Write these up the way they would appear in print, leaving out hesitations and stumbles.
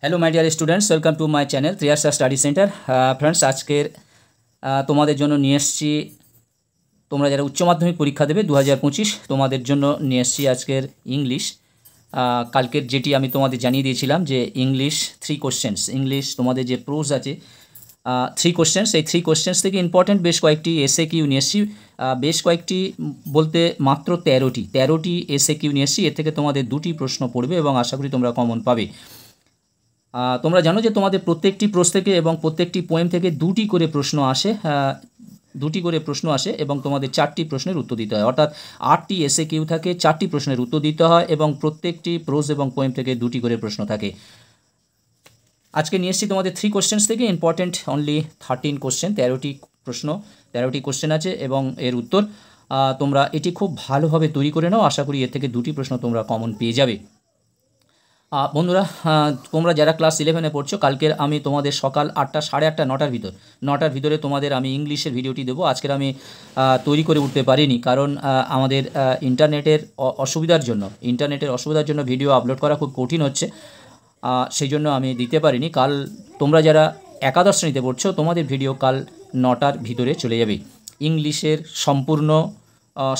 Hello my dear students, welcome to my channel Triyasha study centre. Friends, আজকের তোমাদের জন্য নিয়ে এসেছি, তোমরা যারা উচ্চ মাধ্যমিক পরীক্ষা দেবে 2025 তোমাদের জন্য নিয়ে এসেছি আজকের ইংলিশ। কালকের যেটি আমি তোমাদের জানিয়ে দিয়েছিলাম যে ইংলিশ 3 কোশ্চেন্স, ইংলিশ তোমাদের যে প্রোজ আছে 3 কোশ্চেন্স, এই 3 কোশ্চেন্স থেকে ইম্পর্টেন্ট বেশ কয়েকটি এসএ কিউ নিয়ে এসেছি। বেশ কয়েকটি বলতে মাত্র 13টি এসএ কিউ নিয়ে এসেছি। এর থেকে তোমাদের 2টি প্রশ্ন পড়বে এবং আশা করি তোমরা কমন পাবে। তোমরা জানো যে তোমাদের প্রত্যেকটি প্রশ্ন থেকে এবং প্রত্যেকটি পোয়েম থেকে 2টি করে প্রশ্ন আসে, 2টি করে প্রশ্ন আসে এবং তোমাদের 4টি প্রশ্নের উত্তর দিতে হয়। অর্থাৎ 8টি এসএ কিউ থাকে, 4টি প্রশ্নের উত্তর দিতে হয় এবং প্রত্যেকটি প্রোজ এবং পোয়েম থেকে 2টি করে প্রশ্ন থাকে। আজকে নিয়ে এসেছি তোমাদের 3 কোশ্চেন্স থেকে ইম্পর্টেন্ট অনলি 13 কোশ্চেন, 13টি প্রশ্ন, 13টি কোশ্চেন আছে এবং এর উত্তর। তোমরা এটি খুব ভালোভাবে তৈরি করে নাও, আশা করি এর থেকে 2টি প্রশ্ন তোমরা কমন পেয়ে যাবে। বন্ধুরা, তোমরা যারা ক্লাস 11-এ পড়ছো, কালকের আমি তোমাদের সকাল 8টা, সাড়ে 8টা, 9টার ভিতরে তোমাদের আমি ইংলিশের ভিডিওটি দেবো। আজকের আমি তৈরি করে উঠতে পারিনি, কারণ আমাদের ইন্টারনেটের অসুবিধার জন্য ভিডিও আপলোড করা খুব কঠিন হচ্ছে, সেই জন্য আমি দিতে পারিনি। কাল তোমরা যারা একাদশ শ্রেণীতে পড়ছো, তোমাদের ভিডিও কাল 9টার ভিতরে চলে যাবে। ইংলিশের সম্পূর্ণ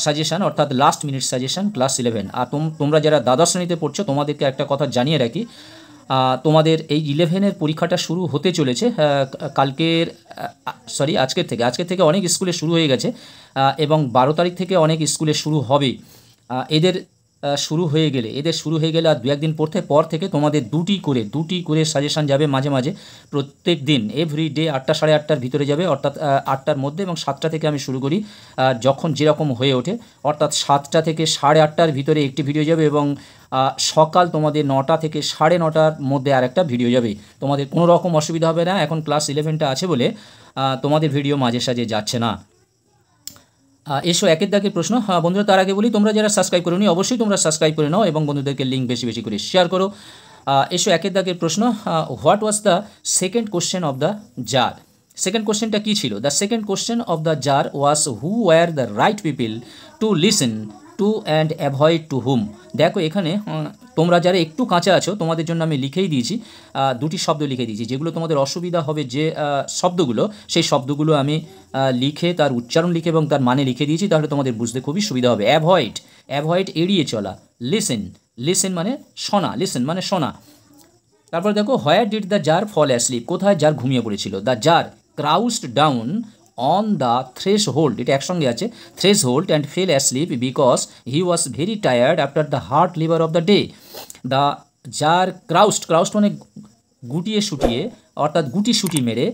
সাজেশান অর্থাৎ লাস্ট মিনিট সাজেশান ক্লাস 11। আর তোমরা যারা দ্বাদশ শ্রেণীতে পড়ছো, তোমাদেরকে একটা কথা জানিয়ে রাখি, তোমাদের এই 11-এর পরীক্ষাটা শুরু হতে চলেছে আজকের থেকে অনেক স্কুলে শুরু হয়ে গেছে এবং 12 তারিখ থেকে অনেক স্কুলে শুরু হবে। এদের শুরু হয়ে গেলে আর 2-1 দিন পর থেকে তোমাদের 2টি করে সাজেশান যাবে মাঝে মাঝে, প্রত্যেক দিন এভরি ডে 8টা, সাড়ে 8টার ভিতরে যাবে, অর্থাৎ 8টার মধ্যে, এবং 7টা থেকে আমি শুরু করি যখন যেরকম হয়ে ওঠে, অর্থাৎ 7টা থেকে সাড়ে 8টার ভিতরে একটি ভিডিও যাবে এবং সকাল তোমাদের 9টা থেকে সাড়ে 9টার মধ্যে আর একটা ভিডিও যাবে। তোমাদের কোনো রকম অসুবিধা হবে না, এখন ক্লাস 11টা আছে বলে তোমাদের ভিডিও মাঝে সাঝে যাচ্ছে না। এসো একের দাগের প্রশ্ন। বন্ধুরা, তার আগে বলি, তোমরা যারা সাবস্ক্রাইব করোনি অবশ্যই তোমরা সাবস্ক্রাইব করে নাও এবং বন্ধুদেরকে লিঙ্ক বেশি বেশি করে শেয়ার করো। এসো একের দাগের প্রশ্ন। What was the second question of the tsar? Second কোশ্চেনটা কী ছিল? The second question of the tsar was who were the right people to listen to and avoid to whom. দেখো এখানে তোমরা যারা একটু কাঁচা আছো, তোমাদের জন্য আমি লিখেই দিয়েছি, 2টি শব্দ লিখে দিয়েছি। যেগুলো তোমাদের অসুবিধা হবে, যে শব্দগুলো, সেই শব্দগুলো আমি লিখে তার উচ্চারণ লিখে এবং তার মানে লিখে দিয়েছি, তাহলে তোমাদের বুঝতে খুবই সুবিধা হবে। অ্যাভয়েড এড়িয়ে চলা, লিসেন মানে শোনা। তারপর দেখো, where did the tsar fall asleep? কোথায় জার ঘুমিয়ে পড়েছিল? The tsar crouched down on the threshold, এটা একসঙ্গে আছে, threshold, and fell asleep because he was very tired after the hard labour of the day. The tsar crouched মানে গুটিয়ে শুটিয়ে, অর্থাৎ গুটি শুটি মেরে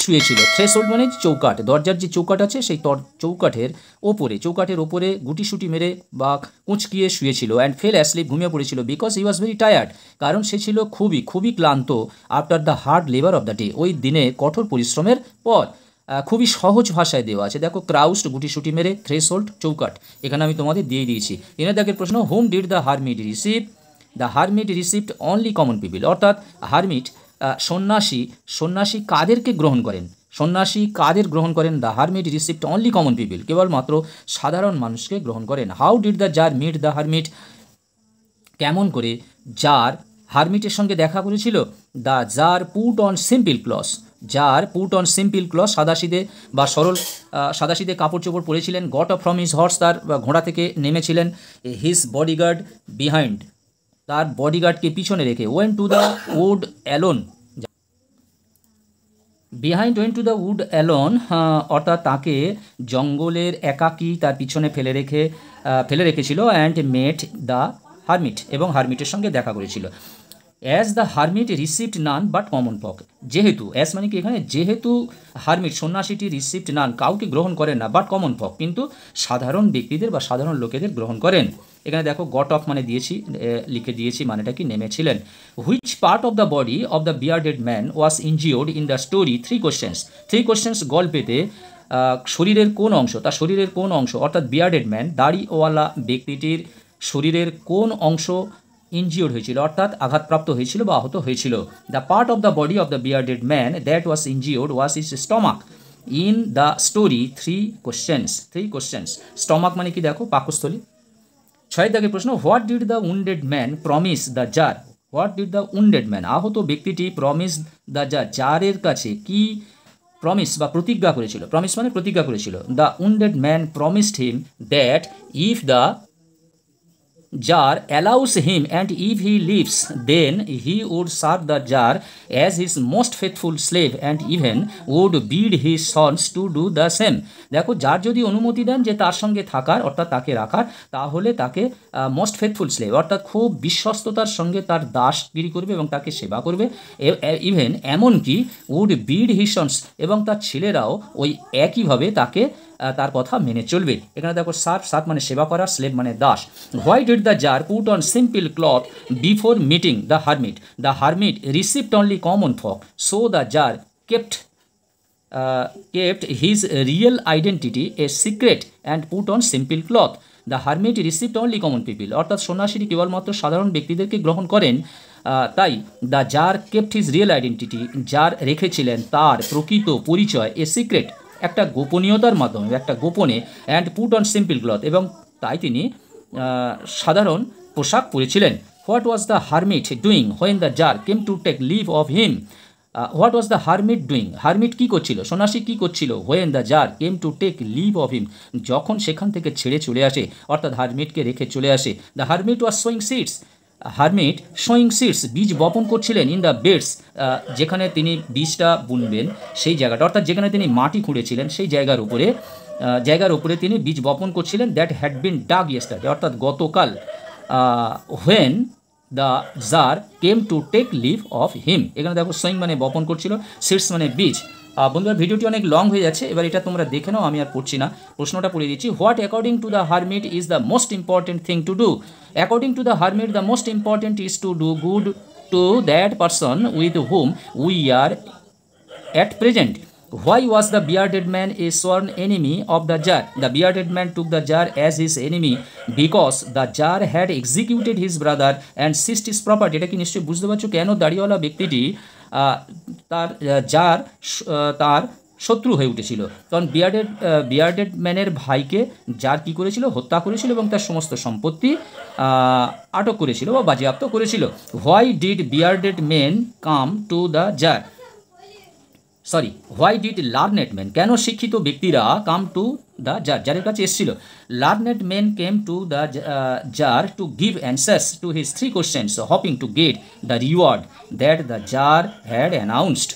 শুয়েছিল। থ্রেশহোল্ড মানে চৌকাঠ, দরজার যে চৌকাঠ আছে সেই চৌকাঠের ওপরে গুটি শুটি মেরে বা কুঁচকিয়ে শুয়েছিল। অ্যান্ড ফেল অ্যাসলিপ, ঘুমিয়ে পড়েছিল, because he was very tired, কারণ সে ছিল খুবই ক্লান্ত, after the hard labour of the day, ওই দিনে কঠোর পরিশ্রমের পর। খুবই সহজ ভাষায় দেওয়া আছে। দেখো, ক্রাউজড গুটি শুটি মেরে, থ্রেশহোল্ড চৌকাঠ, এখানে আমি তোমাদের দিয়ে দিয়েছি। এর দেখের প্রশ্ন, whom did the hermit receive? The hermit received only common people, অর্থাৎ হারমিট সন্ন্যাসী কাদেরকে গ্রহণ করেন? The hermit received only common people, কেবলমাত্র সাধারণ মানুষকে গ্রহণ করেন। How did the tsar meet the hermit? কেমন করে জার হারমিটের সঙ্গে দেখা করেছিল? The tsar put on simple cloth, সাদাসিধে কাপড় চোপড় পরেছিলেন। Got off from his horse, তার ঘোড়া থেকে নেমেছিলেন। হিজ বডিগার্ড বিহাইন্ড, তার বডিগার্ডকে পিছনে রেখে। Went to the wood alone, অর্থাৎ তাকে জঙ্গলের একাকী তার পিছনে ফেলে রেখেছিল। অ্যান্ড মেট দ্য হারমিট, এবং হারমিটের সঙ্গে দেখা করেছিল। As the hermit received none but common পক, যেহেতু হারমিট সন্ন্যাসীটি রিসিভড নান, কাউকে গ্রহণ করেন না, বাট কমন পক, কিন্তু সাধারণ ব্যক্তিদের বা সাধারণ লোকেদের গ্রহণ করেন। এখানে দেখো, গট অফ মানে লিখে দিয়েছি, মানেটা কি? নেমেছিলেন। Which part of the body of the bearded man was injured in the story? 3 questions গল্পেতে শরীরের কোন অংশ, অর্থাৎ বিয়ার্ডেড ম্যান, দাড়িওয়ালা ব্যক্তিটির শরীরের কোন অংশ ইনজিওর্ড হয়েছিল, অর্থাৎ আঘাতপ্রাপ্ত হয়েছিল বা আহত হয়েছিল? The part of the body of the bearded man that was injured was is stomach in the story. 3 questions. Stomach মানে কি? দেখো, পাকস্থলী। 6 দাগের প্রশ্ন, what did the wounded man promise the tsar? What did the wounded man, আহত ব্যক্তিটি promise the jar, জারের কাছে কি প্রমিস বা প্রতিজ্ঞা করেছিল, প্রমিস মানে প্রতিজ্ঞা করেছিল। The wounded man promised him that if the jar allows him and if he lives then he would serve the jar as his most faithful slave and even would bid his sons to do the same। দেখো যার যদি অনুমতি দেন যে তার সঙ্গে থাকার অর্থাৎ তাকে রাখার, তাহলে তাকে মোস্ট ফেথফুল স্লেভ অর্থাৎ খুব বিশ্বস্ততার সঙ্গে তার দাসগিরি করবে এবং তাকে সেবা করবে। ইভেন এমনকি উড বিড হিজ সন্স, এবং তার ছেলেরাও ওই একইভাবে তাকে তার কথা মেনে চলবে। এখানে দেখো সার্ভ মানে সেবা করা, স্লেভ মানে দাস। Why did the tsar put on simple cloth before meeting the hermit, the hermit received only common folk so the tsar kept his real identity a secret and put on simple cloth। The hermit received only common people, অর্থাৎ সন্ন্যাসীটি কেবলমাত্র সাধারণ ব্যক্তিদেরকে গ্রহণ করেন, তাই the tsar kept his real identity, tsar রেখেছিলেন তার প্রকৃত পরিচয় এ সিক্রেট, একটা গোপনীয়তার মাধ্যমে, একটা গোপনে, and put on simple cloth, এবং তাই তিনি সাধারণ পোশাক পরেছিলেন। What was the hermit doing when the tsar came to take leave of him, what was the hermit doing, hermit কী করছিল, সন্ন্যাসী কী করছিল, when the tsar came to take leave of him, যখন সেখান থেকে ছেড়ে চলে আসে অর্থাৎ হারমিটকে রেখে চলে আসে। The hermit was sewing seeds, hermit sewing seeds বীজ বপন করছিলেন, ইন দ্য বেডস যেখানে তিনি বীজটা বুনবেন সেই জায়গাটা, অর্থাৎ যেখানে তিনি মাটি খুঁড়েছিলেন সেই জায়গার উপরে তিনি বীজ বপন করছিলেন। That had been dug yesterday, অর্থাৎ গতকাল। When the tsar came to take leave of him, এখানে দেখো সোয়িং মানে বপন করছিল, সিডস মানে বীজ। বন্ধুরা ভিডিওটি অনেক লং হয়ে যাচ্ছে, এবার এটা তোমরা দেখে নাও, আমি আর পড়ছি না, প্রশ্নটা পড়ে দিচ্ছি। What according to the hermit is the most important thing to do, according to the hermit the most important is to do good to that person with whom we are at present। Why was the bearded man a sworn enemy of the jar? The bearded man took the jar as his enemy because the jar had executed his brother and seized his property। এটা কি নিশ্চয়ই বুঝতে পারছো কেন দাড়িওয়ালা ব্যক্তিটি তার শত্রু হয়ে উঠেছিল, কারণ বিয়ার্ডেড ম্যানের ভাইকে জার কী করেছিল, হত্যা করেছিল এবং তার সমস্ত সম্পত্তি আটক করেছিল বা বাজেয়াপ্ত করেছিল। Why did bearded men come to the tsar, why did learned men, কেন শিক্ষিত ব্যক্তিরা কাম টু দ্য জার, জারের কাছে এসেছিল। Learned men came to the tsar to give answers to his 3 questions hoping to get the reward that the tsar had announced.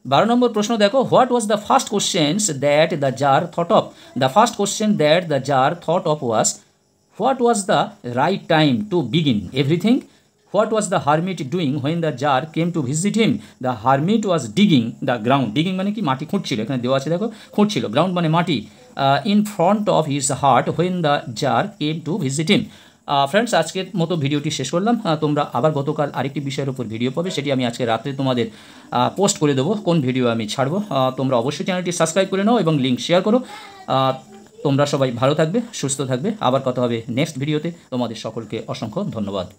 12 number প্রশ্ন দেখো, what was the first questions that the tsar thought of, the first question that the tsar thought of was what was the right time to begin everything. What was the hermit doing when the jar came to visit him? The hermit was digging the ground, digging মানে কি মাটি খুঁড়ছিল, এখানে দেওয়া আছে দেখো খুঁড়ছিল, ground মানে মাটি, in front of his heart when the jar came to visit him। Friends আজকের মতো ভিডিওটি শেষ করলাম, তোমরা আবার গতকাল আরেকটি বিষয়ের উপর ভিডিও পাবে, সেটি আমি আজকে রাত্রে তোমাদের পোস্ট করে দেবো কোন ভিডিও আমি ছাড়বো। তোমরা অবশ্যই চ্যানেলটি সাবস্ক্রাইব করে নাও এবং লিঙ্ক শেয়ার করো। তোমরা সবাই ভালো থাকবে, সুস্থ থাকবে, আবার কথা হবে নেক্সট ভিডিওতে। তোমাদের সকলকে অসংখ্য ধন্যবাদ।